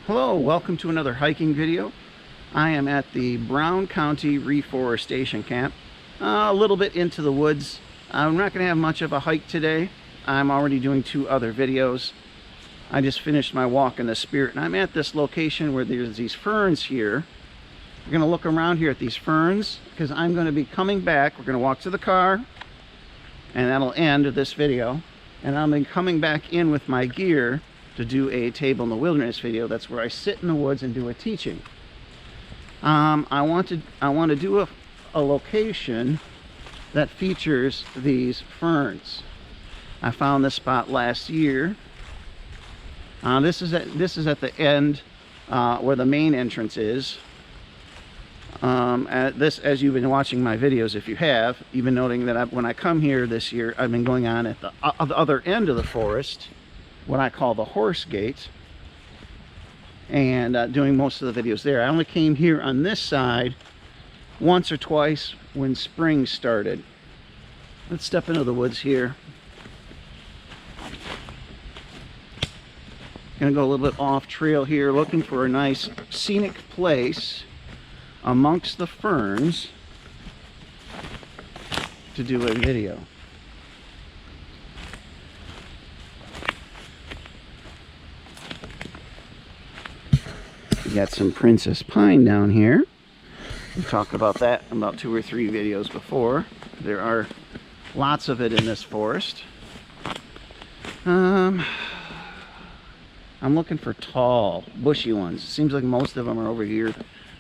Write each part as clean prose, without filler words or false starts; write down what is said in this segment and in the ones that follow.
Hello, welcome to another hiking video. I am at the Brown County Reforestation Camp, a little bit into the woods. I'm not going to have much of a hike today. I'm already doing 2 other videos. I just finished my walk in the Spirit, and I'm at this location where there's these ferns here. We're going to look around here at these ferns because I'm going to be coming back. We're going to walk to the car, and that'll end this video. And I'll be coming back in with my gear to do a Table in the Wilderness video. That's where I sit in the woods and do a teaching. I want to do a location that features these ferns. I found this spot last year. This is at the end where the main entrance is. As you've been watching my videos, if you have, you've been noting that when I come here this year, I've been going on at the other end of the forest, what I call the horse gate, and doing most of the videos there. I only came here on this side once or twice when spring started. Let's step into the woods here. Gonna go a little bit off trail here, looking for a nice scenic place amongst the ferns to do a video. We got some princess pine down here. We talked about that in about 2 or 3 videos before. There are lots of it in this forest. I'm looking for tall, bushy ones. Seems like most of them are over here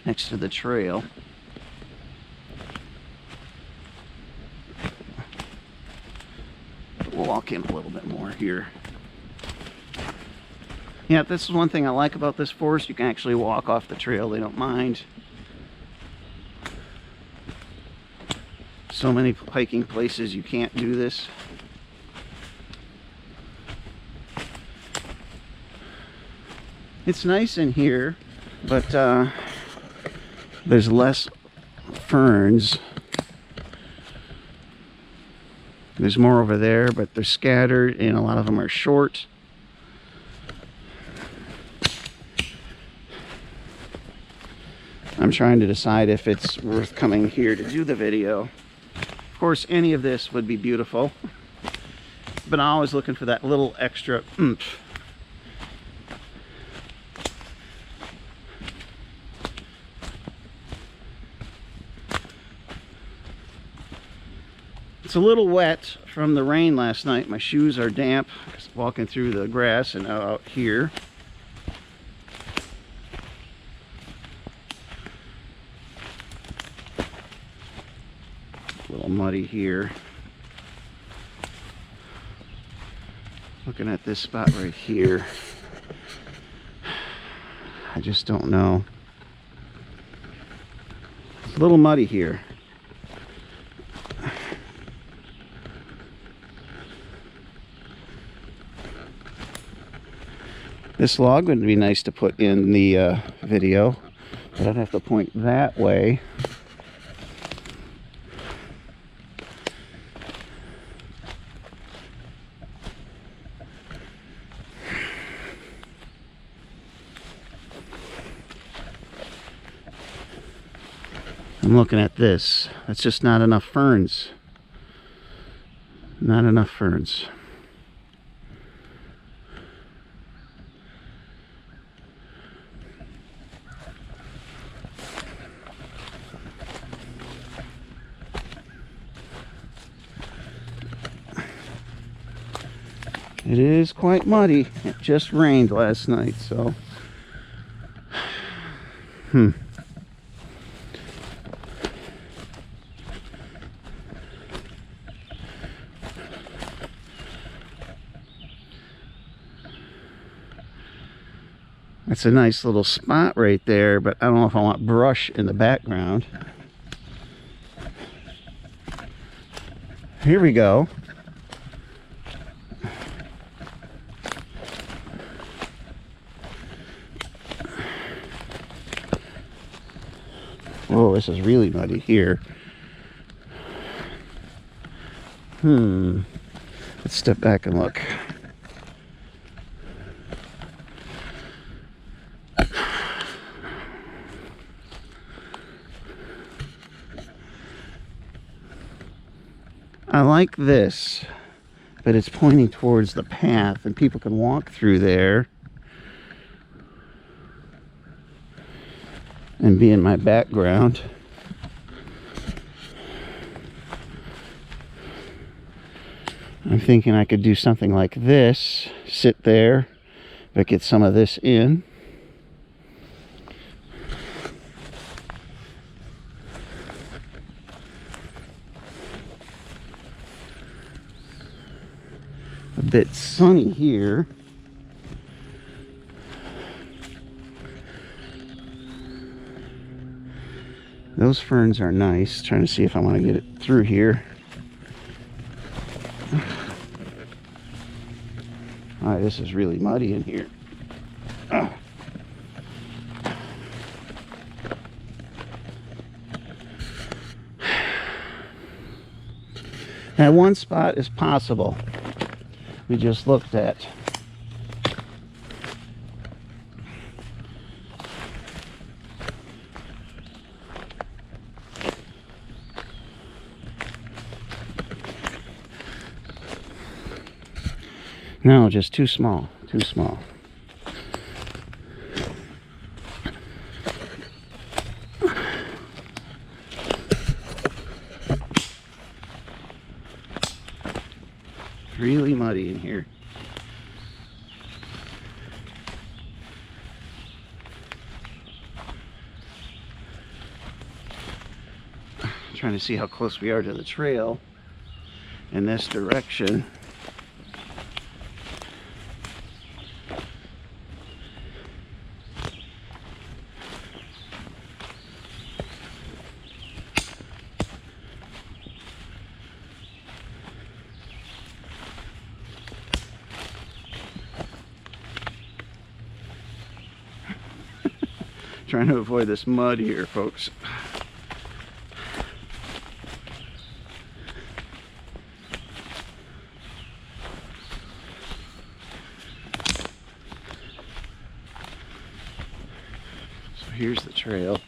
next to the trail. We'll walk in a little bit more here. Yeah, this is one thing I like about this forest. You can actually walk off the trail. They don't mind. So many hiking places you can't do this. It's nice in here, but there's less ferns. There's more over there, but they're scattered, and a lot of them are short. I'm trying to decide if it's worth coming here to do the video. Of course, any of this would be beautiful, but I'm always looking for that little extra oomph. It's a little wet from the rain last night. My shoes are damp walking through the grass and out here. A little muddy here. Looking at this spot right here. I just don't know. It's a little muddy here. This log would be nice to put in the video, but I'd have to point that way. I'm looking at this. That's just not enough ferns. Not enough ferns. It is quite muddy. It just rained last night, so That's a nice little spot right there, but I don't know if I want brush in the background. Here we go. Whoa, this is really muddy here. Let's step back and look. I like this, but it's pointing towards the path and people can walk through there and be in my background. I'm thinking I could do something like this, sit there, but get some of this in. A bit sunny here. Those ferns are nice. Trying to see if I want to get it through here. All right, this is really muddy in here. That one spot is possible. We just looked at. No, just too small, too small. Really muddy in here. Trying to see how close we are to the trail in this direction. Trying to avoid this mud here, folks. So here's the trail.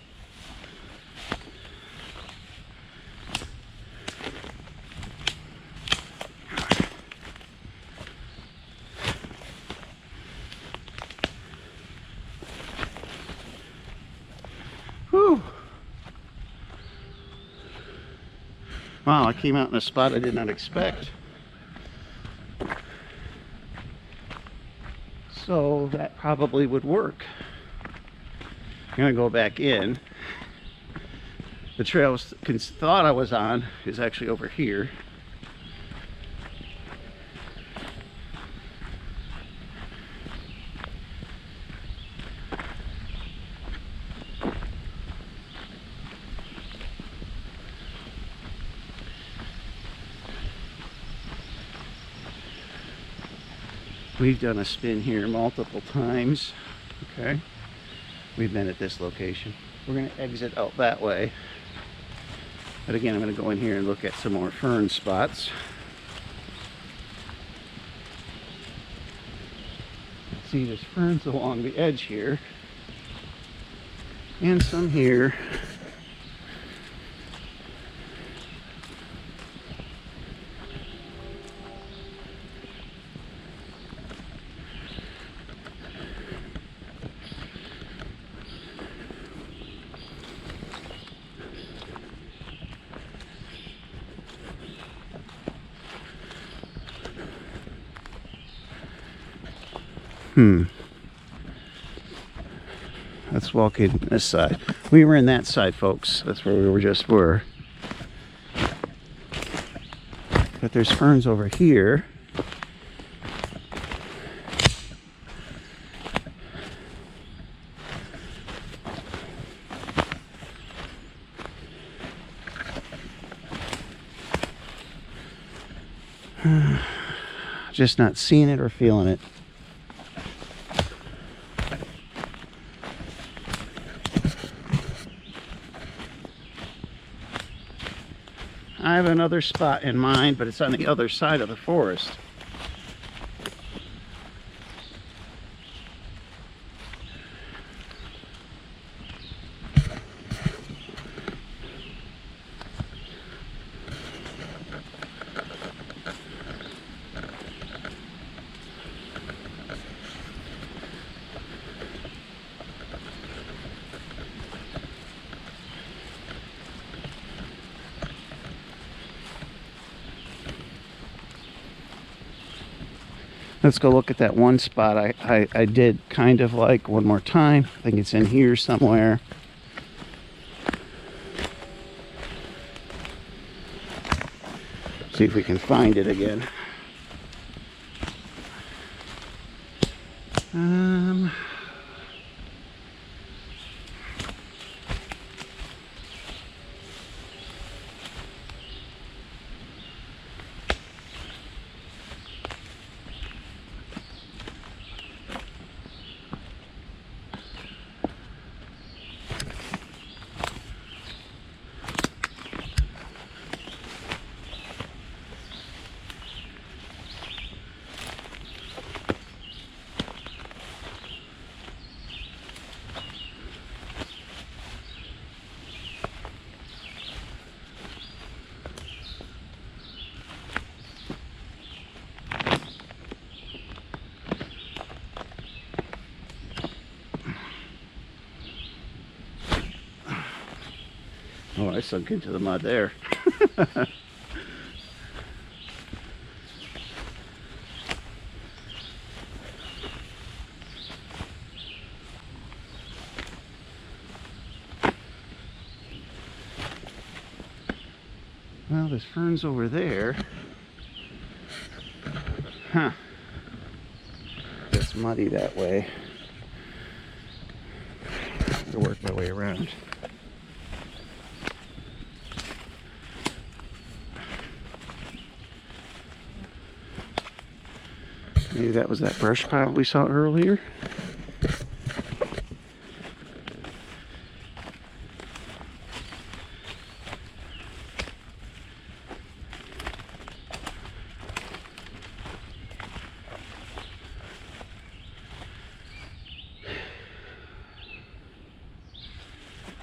Whew. Wow, I came out in a spot I did not expect. So that probably would work. I'm gonna go back in. The trail I thought I was on is actually over here. We've done a spin here multiple times. Okay, we've been at this location. We're going to exit out that way, but again, I'm going to go in here and look at some more fern spots. See, there's ferns along the edge here and some here. Let's walk in this side. We were in that side, folks. That's where we were. But there's ferns over here. Just not seeing it or feeling it. I have another spot in mind, but it's on the other side of the forest. Let's go look at that one spot I did kind of like one more time. I think it's in here somewhere. See if we can find it again. Oh, I sunk into the mud there. Well, there's ferns over there. Huh. It's muddy that way. I have to work my way around. Maybe that was that brush pile we saw earlier.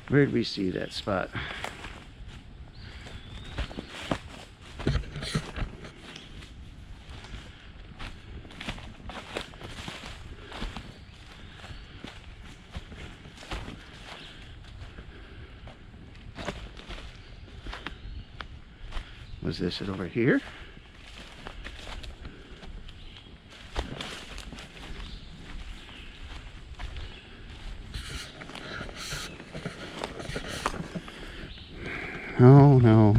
Where did we see that spot? Was this it over here? Oh no.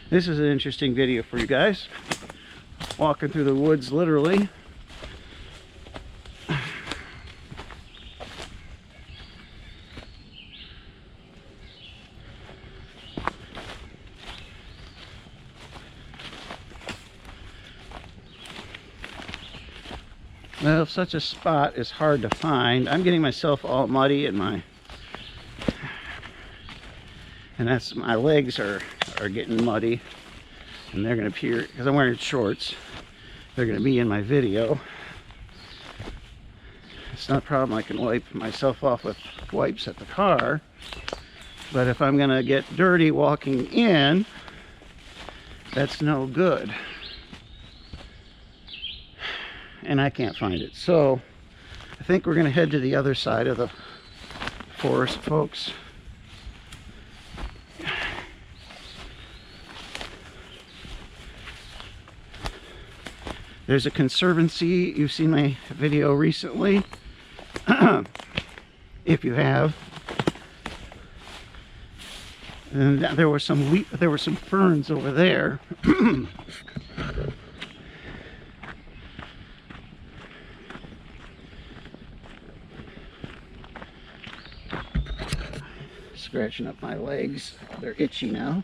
This is an interesting video for you guys. Walking through the woods, literally. Well, if such a spot is hard to find, I'm getting myself all muddy and that's my legs are getting muddy, and they're gonna appear because I'm wearing shorts. They're gonna be in my video. It's not a problem. I can wipe myself off with wipes at the car, but if I'm gonna get dirty walking in, that's no good. And I can't find it. So I think we're gonna head to the other side of the forest, folks. There's a conservancy. You've seen my video recently. If you have. And there were some ferns over there. Scratching up my legs. They're itchy now.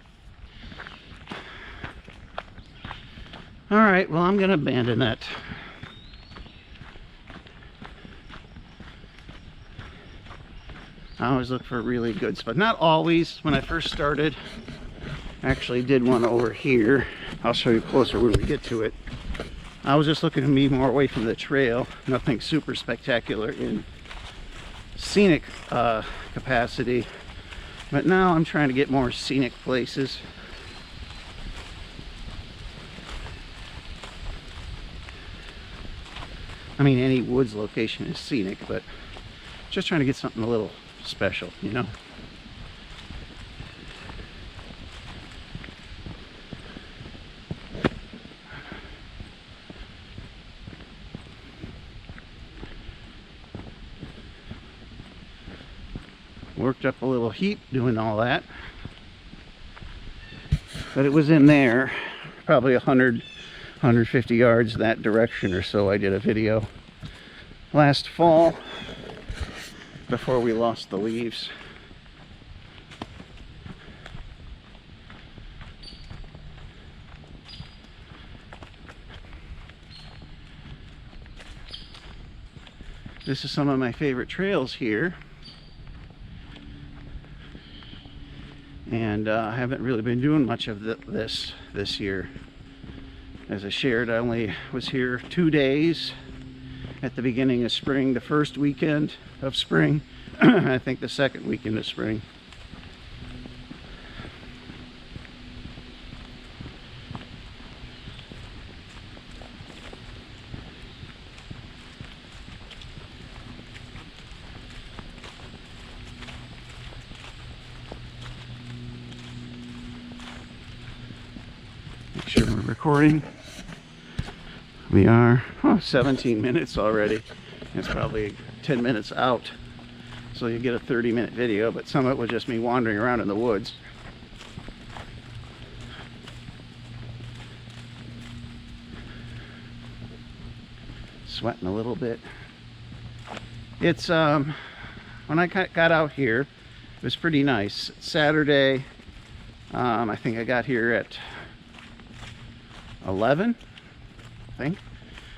All right, well, I'm gonna abandon that. I always look for a really good spot. Not always. When I first started, I actually did one over here. I'll show you closer when we get to it. I was just looking to be more away from the trail. Nothing super spectacular in scenic capacity, but now I'm trying to get more scenic places. I mean, any woods location is scenic, but just trying to get something a little special, you know? Worked up a little heat doing all that, but it was in there probably 150 yards that direction or so. I did a video last fall before we lost the leaves. This is some of my favorite trails here, and I haven't really been doing much of this year. As I shared, I only was here 2 days at the beginning of spring, the first weekend of spring, I think the second weekend of spring. Make sure we're recording. We are 17 minutes already. It's probably 10 minutes out, so you get a 30-minute video, but some of it was just me wandering around in the woods. Sweating a little bit. It's when I got out here, it was pretty nice. Saturday, I think I got here at 11, I think,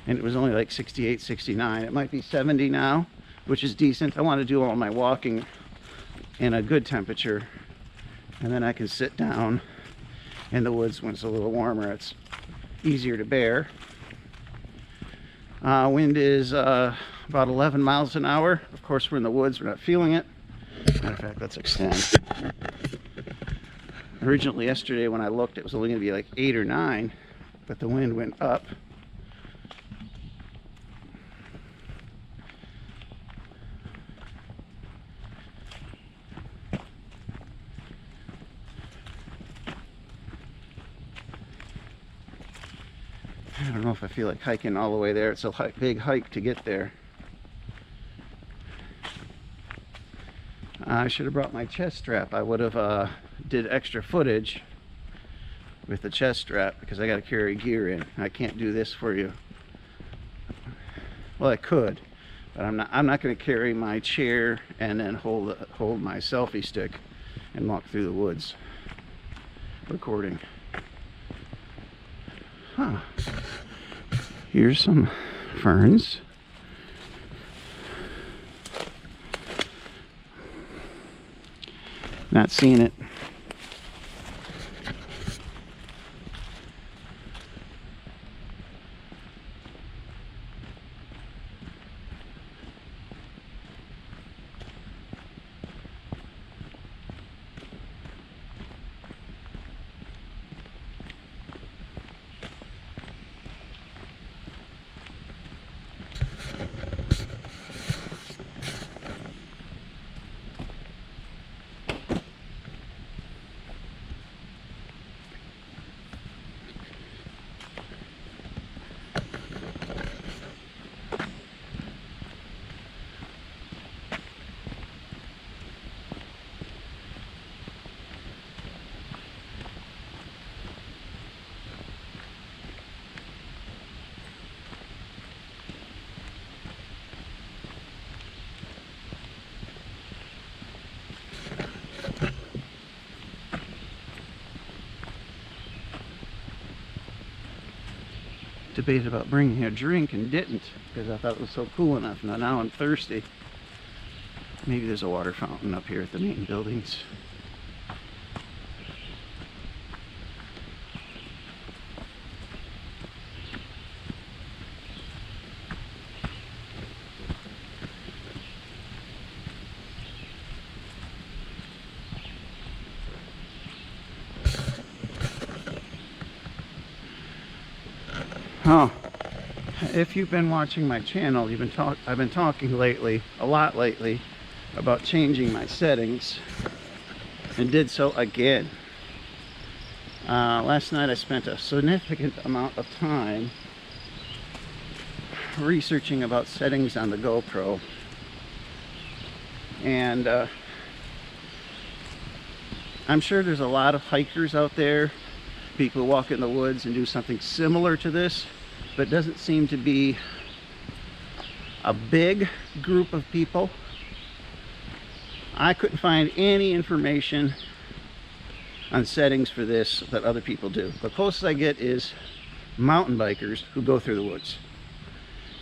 and it was only like 68, 69. It might be 70 now, which is decent. I want to do all my walking in a good temperature, and then I can sit down in the woods when it's a little warmer. It's easier to bear. Wind is about 11 miles an hour. Of course, we're in the woods, we're not feeling it. Matter of fact, let's extend. Originally yesterday when I looked, it was only going to be like 8 or 9, but the wind went up. I don't know if I feel like hiking all the way there. It's a big hike to get there. I should have brought my chest strap. I would have did extra footage with the chest strap, because I got to carry gear in. I can't do this for you. Well, I could, but I'm not going to carry my chair and then hold my selfie stick and walk through the woods recording. Huh. Here's some ferns. Not seeing it. Debated about bringing a drink and didn't, because I thought it was so cool enough. Now I'm thirsty. Maybe there's a water fountain up here at the main buildings. Oh, if you've been watching my channel, I've been talking lately, a lot lately, about changing my settings, and did so again. Last night I spent a significant amount of time researching about settings on the GoPro, and I'm sure there's a lot of hikers out there, people who walk in the woods and do something similar to this, but it doesn't seem to be a big group of people. I couldn't find any information on settings for this that other people do. The closest I get is mountain bikers who go through the woods,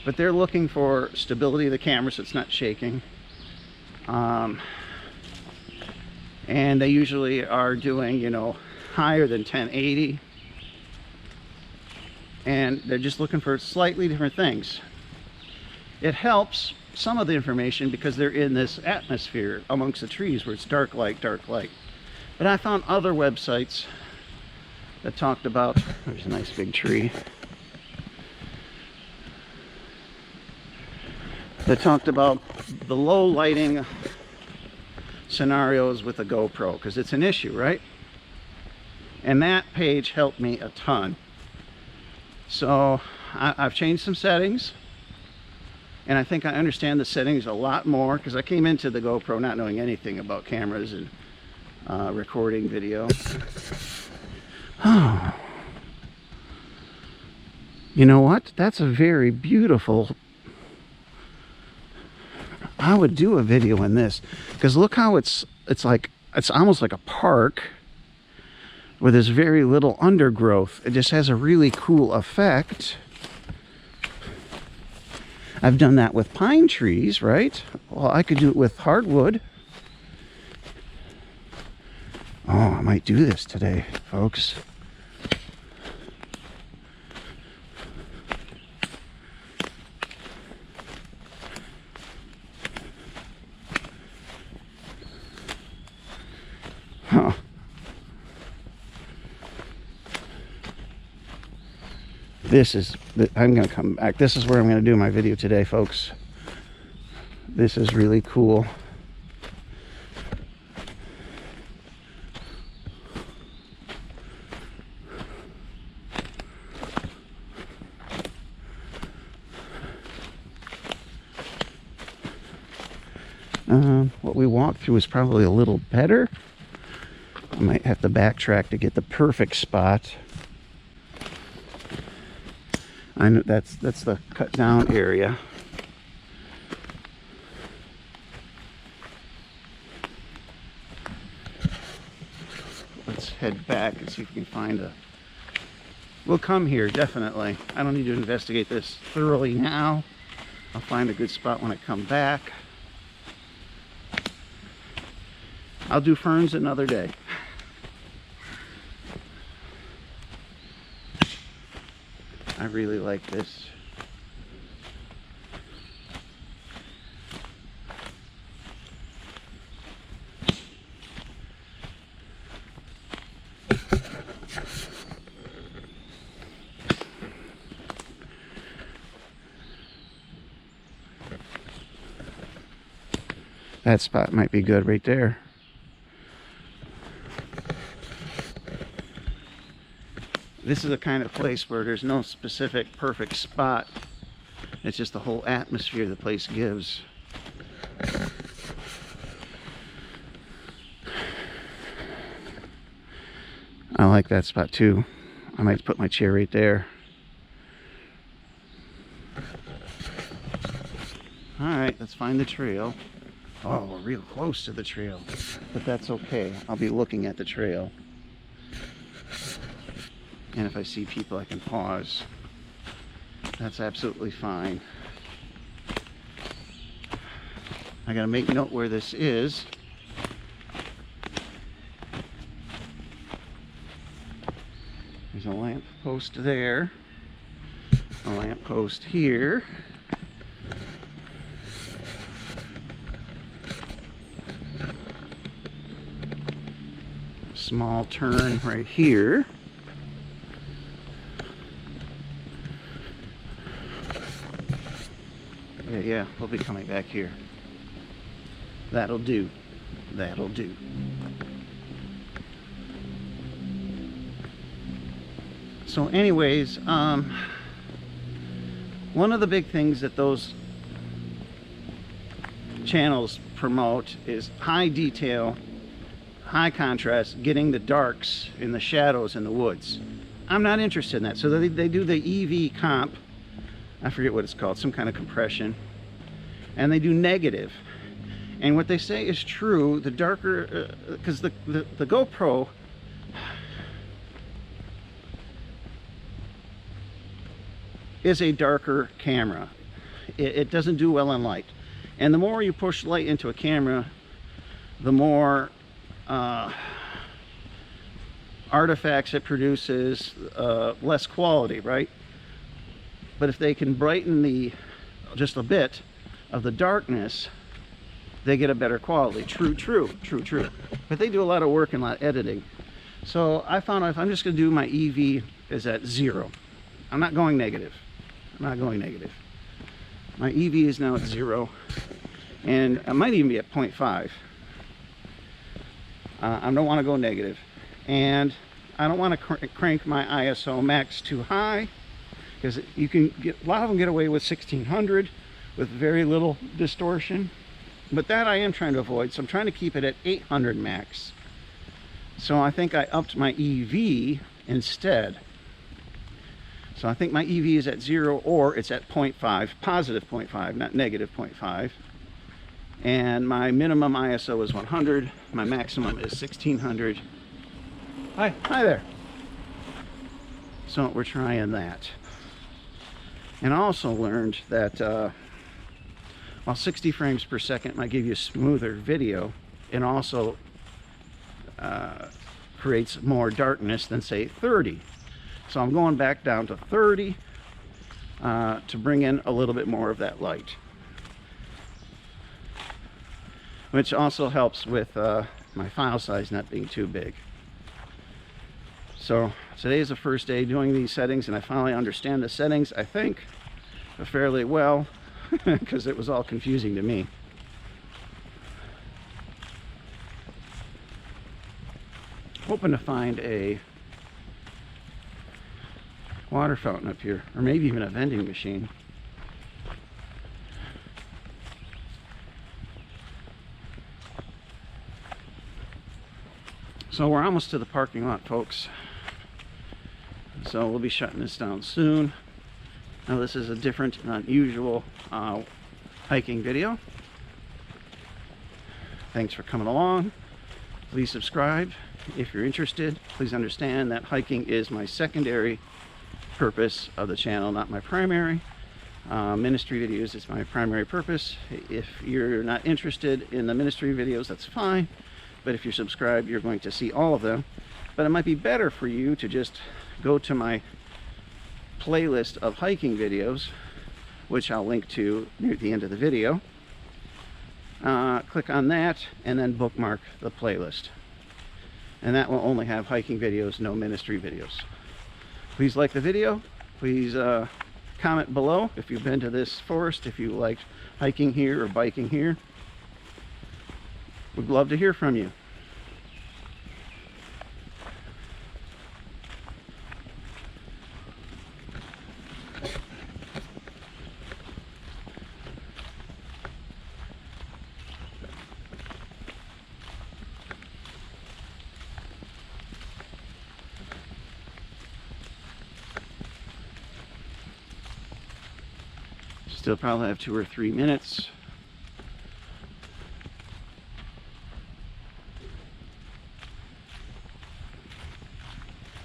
but they're looking for stability of the camera so it's not shaking, and they usually are doing, you know, higher than 1080, and they're just looking for slightly different things. It helps some of the information because they're in this atmosphere amongst the trees where it's dark light, dark light. But I found other websites that talked about, there's a nice big tree, that talked about the low lighting scenarios with the GoPro, because it's an issue, right? And that page helped me a ton. So I've changed some settings, and I think I understand the settings a lot more, because I came into the GoPro not knowing anything about cameras and recording video. Oh, you know what? That's a very beautiful. I would do a video in this, because look how it's almost like a park where there's very little undergrowth. It just has a really cool effect. I've done that with pine trees, right? Well, I could do it with hardwood. Oh, I might do this today, folks. Huh. I'm going to come back. This is where I'm going to do my video today, folks. This is really cool. What we walked through is probably a little better. I might have to backtrack to get the perfect spot. I know that's the cut down area. Let's head back and see if we can find a. We'll come here, definitely. I don't need to investigate this thoroughly now. I'll find a good spot when I come back. I'll do ferns another day. I really like this. That spot might be good right there. This is a kind of place where there's no specific perfect spot. It's just the whole atmosphere the place gives. I like that spot too. I might put my chair right there. Alright, let's find the trail. Oh, we're real close to the trail. But that's okay. I'll be looking at the trail. And if I see people, I can pause. That's absolutely fine. I gotta make note where this is. There's a lamp post there. A lamp post here. Small turn right here. yeah, we'll be coming back here. That'll do. That'll do. So anyways, one of the big things that those channels promote is high detail, high contrast, getting the darks in the shadows in the woods. I'm not interested in that. So they do the EV comp, I forget what it's called, some kind of compression, and they do negative. And what they say is true. The darker, because the GoPro is a darker camera. It doesn't do well in light. And the more you push light into a camera, the more artifacts it produces, less quality, right? But if they can brighten just a bit of the darkness, they get a better quality. True. But they do a lot of work and a lot of editing. So I found out if I'm just going to do my EV is at 0. I'm not going negative. My EV is now at 0, and I might even be at 0.5. I don't want to go negative, and I don't want to crank my ISO max too high, because you can get a lot of them get away with 1600 with very little distortion, but that I am trying to avoid. So I'm trying to keep it at 800 max. So I think I upped my EV instead. So I think my EV is at 0, or it's at 0.5, positive 0.5, not negative 0.5. And my minimum ISO is 100. My maximum is 1600. Hi there. So we're trying that. And I also learned that while 60 frames per second might give you a smoother video, it also creates more darkness than, say, 30. So I'm going back down to 30 to bring in a little bit more of that light, which also helps with my file size not being too big. So today is the first day doing these settings, and I finally understand the settings, I think, fairly well, because it was all confusing to me. Hoping to find a water fountain up here, or maybe even a vending machine. So we're almost to the parking lot, folks. So we'll be shutting this down soon. Now this is a different and unusual hiking video. Thanks for coming along. Please subscribe if you're interested. Please understand that hiking is my secondary purpose of the channel, not my primary. Ministry videos is my primary purpose. If you're not interested in the ministry videos, that's fine, but if you're subscribed, you're going to see all of them. But it might be better for you to just go to my playlist of hiking videos, which I'll link to near the end of the video. Click on that and then bookmark the playlist, and that will only have hiking videos, no ministry videos. Please like the video. Please comment below if you've been to this forest, if you liked hiking here or biking here. We'd love to hear from you. Still probably have 2 or 3 minutes.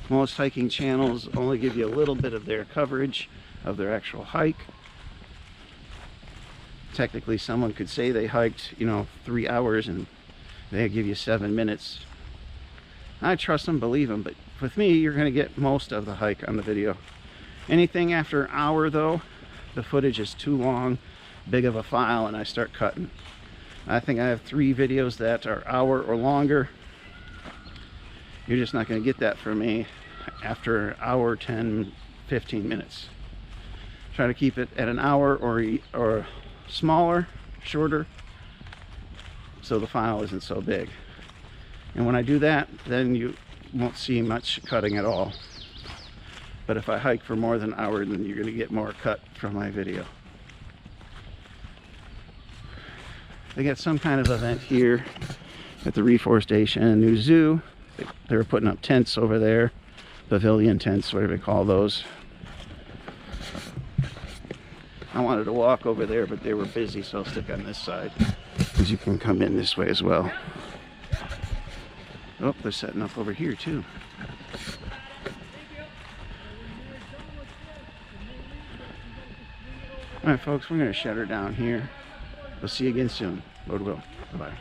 Most hiking channels only give you a little bit of their coverage of their actual hike. Technically, someone could say they hiked, 3 hours and they give you 7 minutes. I trust them, believe them, but with me, you're going to get most of the hike on the video. Anything after an hour, though, the footage is too long, big of a file, and I start cutting. I think I have 3 videos that are hour or longer. You're just not going to get that from me after an hour, 10, 15 minutes. Try to keep it at an hour or smaller, shorter, so the file isn't so big. And when I do that, then you won't see much cutting at all. But if I hike for more than an hour, then you're going to get more cut from my video. They got some kind of event here at the Reforestation new zoo. They were putting up tents over there, pavilion tents, whatever they call those. I wanted to walk over there, but they were busy, so I'll stick on this side, because you can come in this way as well. Oh, they're setting up over here too. All right, folks, we're going to shut her down here. We'll see you again soon. Lord will. Bye-bye.